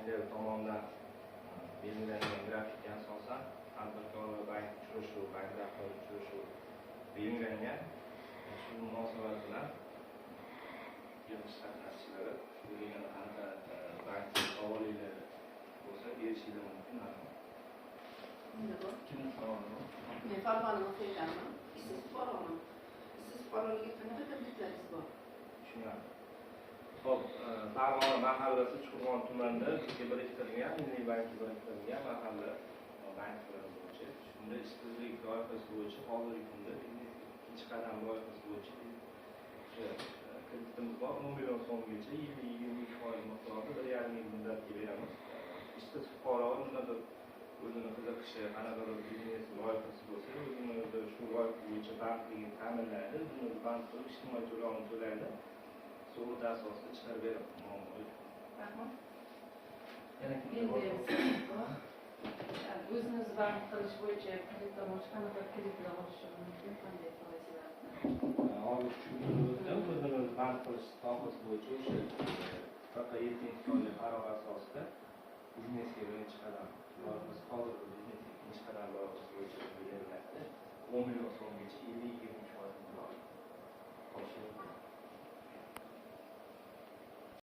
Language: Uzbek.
lisenziya tomonidan belgilangan grafikga asosan tadbirkor va bank uchrashuv, bank rahbari uchrashuv belgilangan. Shu munosabat bilan yig'ilish qatnashchilari bo'lgan aniq bank savollar bo'lsa erishishlar mumkin. Kimni savoli bor? Men Farg'ona o'qiyotganman. Siz fuqaroman. Siz fuqaroligiga qanaqa kreditlaringiz bor? Tushunyapman. Xo'p, Farg'ona mahallasi Chuqurg'on tumanida bizga biriktirilgan, Milliy bankga biriktirilgan mahalla banklar bo'yicha, shunda ishsizlik loyihasi bo'yicha hozirgi kunda ikkinchi qadam loyihasi bo'yicha kreditimiz bor. 10 million so'mgacha 20-23% miqdorida 1,5 yil muddatga beramiz. Ishsiz fuqaro nimadir o'zini qiziqishi, qanaqadir biznes loyihasi bo'lsa, o'zini shu loyiha bo'yicha bandligini ta'minlaydi, buni band qilib ijtimoiy to'lovni to'laydi. Sug'urta asosida chiqarib beradi. Rahmat. Yana o'zimiz band qilish bo'yicha kreditlar olish qanaqa kreditlar olish mumkin? Qanday foizlar? hozir tushuntirdim, o'zini band qilish sohasi bo'yicha o'sha faqat 7 oylik qaror asosida biznesga birinchi qadam loyihasi, hozir biznesga ikkinchi qadam loyihasi bo'yicha beriladi. 10 million so'mgacha 50-23%